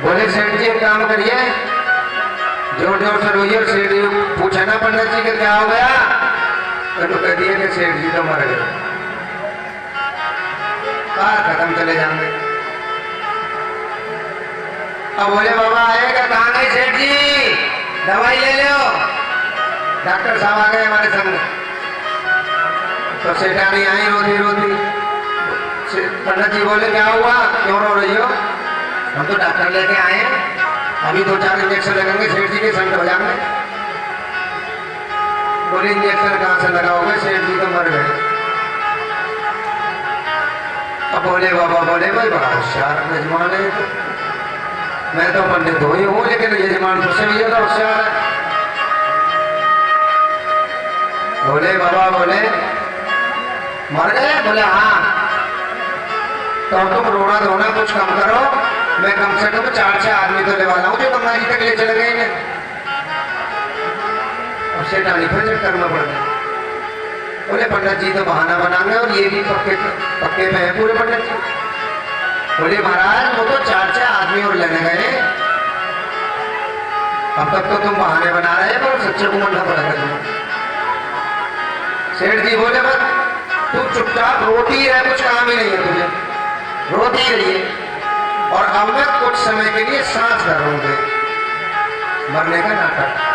बोले सेठ जी एक काम करिए, जोर जोर से रोइए। सेठ जी पूछा ना पंडित जी के क्या हो गया, तो कह दिए कि सेठ जी तो मर गए, कार खत्म, चले जाएंगे। अब बोले बाबा आएगा, कहाँ गए सेठ जी, दवाई ले लो। डॉक्टर साहब आ गए हमारे संग, तो सेठानी आई रोती रोती। पंडित जी बोले क्या हुआ, क्यों रो रही हो? हम तो डॉक्टर लेके आए हैं, अभी 2-4 इंजेक्शन लगेंगे, सेठ जी के संग हो जाएंगे। बोले इंजेक्शन कहाँ से लगाओगे, सेठ जी तो मर गए। अब बोले बाबा बोले भाई बड़ा होशियार यजमान है, मैं तो पंडित हो ही हूँ, लेकिन यजमान तुझसे भी ज्यादा होशियार है। बोले बाबा बोले मर गए? बोले हाँ। तो तुम रोना धोना कुछ कम करो, मैं कम से कम 4-6 आदमी तो ले वाला हूँ जो गंगा जी तक ले चले गए हैं। और सेठानी फिर करना पड़ गया। बोले पंडित जी तो बहाना बनाएंगे और ये भी पक्के पे है पूरे पंडित जी। बोले महाराज वो तो 4-6 आदमी और लेने गए, अब तक तो तुम बहाने बना रहे हैं, पर सच्चे को मानना पड़ेगा तुम्हें। सेठ जी बोले बस तू चुपचाप रोती ही रह, कुछ काम ही नहीं है तुझे, रोती ही रहिए, और अब मैं कुछ समय के लिए सांस धरूंगे, मरने का नाटक।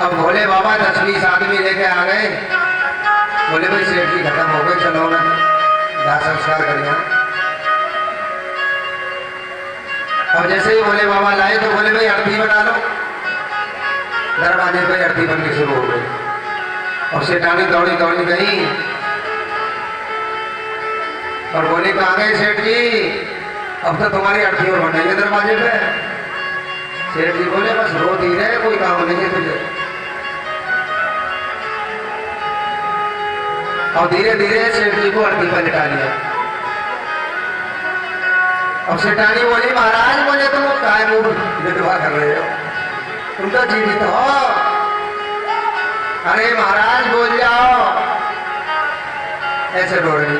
अब भोले बाबा 10-20 आदमी लेके आ गए। बोले भाई सेठ जी खत्म हो गए, चलो ना दाह संस्कार करिए। अब जैसे ही भोले बाबा लाए तो बोले भाई अर्थी बना लो। दरवाजे पे अर्थी बननी शुरू हो गई, और सेठानी दौड़ी दौड़ी गई और बोले कहाँ गए सेठ जी, अब तो तुम्हारी अर्थी और बन गई दरवाजे पे। सेठ जी बोले बस रो दी रहे, कोई काम नहीं है तुझे। और धीरे धीरे सेठ जी को अर्थी पर लिटा लिया। और सेठानी बोली महाराज मुझे तुम काय मुंह विधवा कर रहे हो, तुम तो जीवित हो। अरे महाराज बोल जाओ, ऐसे रो रही।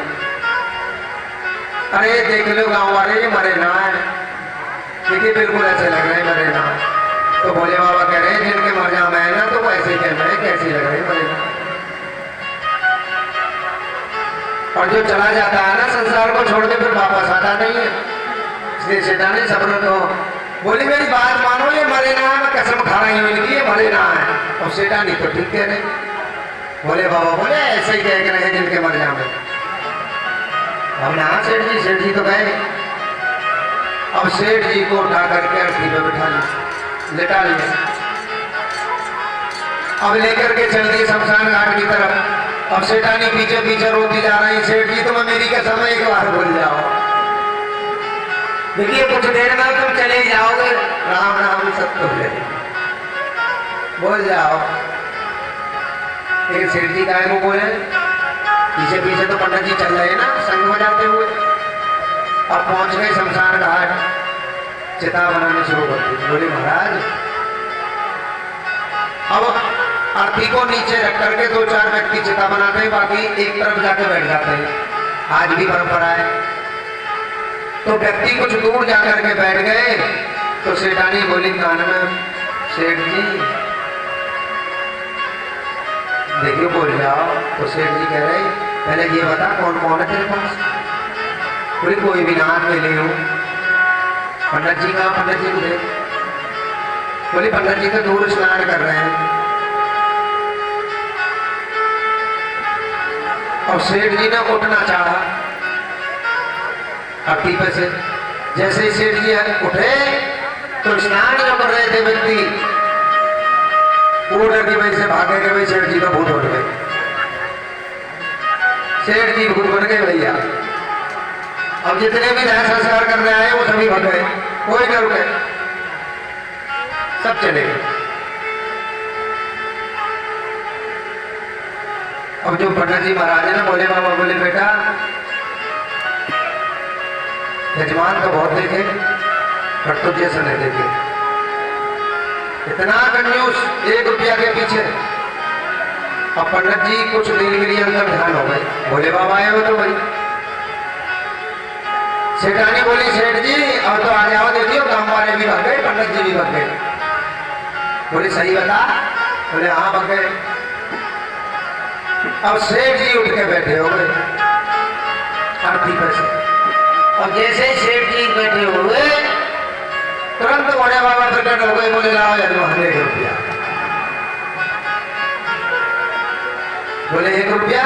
अरे देख लो गाँव वाले मरे ना है, देखिए बिल्कुल ऐसे लग रहे मरे ना। तो भोले बाबा कह रहे जिनके मर जाना है ना तो ऐसे कह रहे कैसी लग रही मरे ना। और जो चला जाता है ना संसार को छोड़ के फिर वापस आता नहीं है, इसलिए सेठानी सबरों तो बोली मेरी बात मानो, ये मरे ना है, मैं कसम खा रही हूँ इनकी, ये मरे ना है। और सेठानी तो ठीक कह रहे। भोले बाबा बोले ऐसे ही कह रहे जिनके मर जाए। हमने हाँ सेठ जी तो गए। अब सेठ जी को उठा करके अर्थी पे बिठा लिया, लेटा लिया। अब लेकर के चल दी शमशान घाट की तरफ। अब सेठानी पीछे पीछे रोती जा रही, सेठ जी तुम्हें मेरी कसम एक बार बोल जाओ, देखिए कुछ देर में तुम चले जाओगे, राम राम सत्य हो जाएगी, बोल जाओ। लेकिन सेठ जी काय को बोले, पीछे पीछे तो पंडित जी चल रहे ना संग बजाते हुए। अब पहुंच गए शमशान घाट, चिता बनाने शुरू कर दी। बोले महाराज अब अर्थी को नीचे रख करके 2-4 व्यक्ति चिता बनाते हैं, बाकी एक तरफ जाके बैठ जाते हैं, आज भी परंपरा है। तो व्यक्ति कुछ दूर जाकर के बैठ गए। तो सेठानी बोली कान में, सेठ जी देखिए बोल जाओ। तो सेठ जी कह रहे पहले ये बता कौन कौन है तेरे पास? बोले कोई भी नाथ में ले हूं। पंडित जी कहाँ? पंडित जी को देख। बोले पंडित जी तो दूर स्नान कर रहे हैं। और सेठ जी ने उठना चाहा अर्थी पे से, जैसे ही सेठ जी उठे तो स्नान जो कर रहे थे व्यक्ति वो डर की वजह से भागे गए, भाई सेठ जी का भूत उठ गए, सेठ जी भूत बन गए भैया। अब जितने भी दाह संस्कार करने आए वो सभी भग गए, कोई न रुके, सब चले गए। अब जो पंडित जी महाराज है ना, बोले बाबा बोले बेटा यजमान तो बहुत देखे पर तुझ जैसा नहीं देखे, इतना कंजूस 1 रुपया के पीछे। अब पंडित जी कुछ दिन के लिए अंदर ध्यान हो गए, बोले बाबा आए हो तो भाई सेठानी बोली सेठ जी अब तो आ जाओ, देखियो गांव वाले भी भग गए, पंडित जी भी भग गए। बोले सही बता? बोले हाँ भग गए। अब सेठ जी उठ के बैठे हो गए अर्थी पर से, और जैसे ही सेठ जी बैठे हुए तुरंत बड़े बाबा प्रकट हो गए। बोले लाओ यार 100 रुपया। बोले 1 रुपया?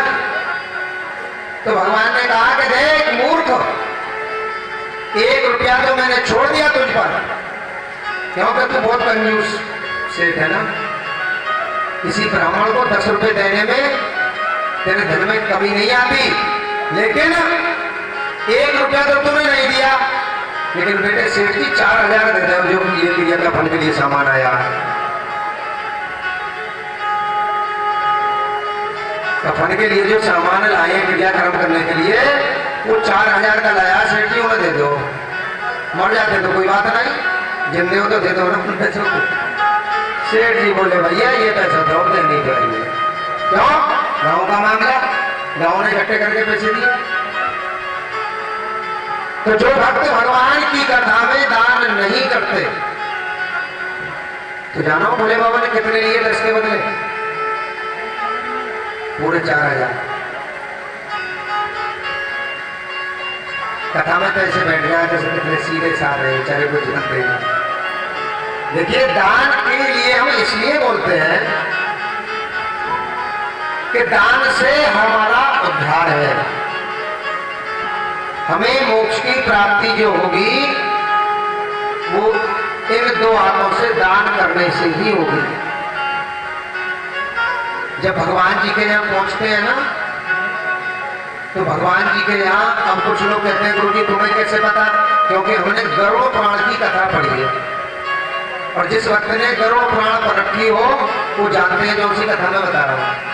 तो भगवान ने कहा कि देख मूर्ख, 1 रुपया तो मैंने छोड़ दिया तुझ पर, क्योंकि तू बहुत कंजूस सेठ है ना। किसी ब्राह्मण को 10 रुपए देने में तेरे धन में कमी नहीं आती, लेकिन 1 रुपया तो तूने नहीं दिया। लेकिन बेटे सेठ जी 4000 दे दो जो ये क्रिया का फल के लिए सामान आया है। कफन के लिए जो सामान लाए क्रियाक्रम करने के लिए, वो 4000 का लाया सेठ जी, उन्हें दे दो। मर जाते तो कोई बात नहीं, जिंदे हो तो दे दो ना उन पैसों को। सेठ जी बोले भैया ये पैसा दो, देनी चाहिए। क्यों? गांव का मामला, गांव ने इकट्ठे करके पैसे दिए। तो जो भक्त भगवान की कथा में दान नहीं करते, तो जानो भोले बाबा ने कितने लिए 10 के बदले? पूरे 4000। कथा में तो ऐसे बैठ गया जैसे कितने सीधे साधे चाहे कुछ जानते नहीं। देखिए दान के लिए हम इसलिए बोलते हैं कि दान से हमारा उद्धार है, हमें मोक्ष की प्राप्ति जो होगी वो इन 2 हाथों से दान करने से ही होगी। जब भगवान जी के यहाँ पहुंचते हैं ना, तो भगवान जी के यहाँ, अब कुछ लोग कहते हैं गुरु जी तुम्हें कैसे पता? क्योंकि हमने गरुड़ पुराण की कथा पढ़ी है, और जिस वक्त ने गरुड़ पुराण पर रखी हो वो जानते हैं, जो उसी कथा में बता रहा हूं।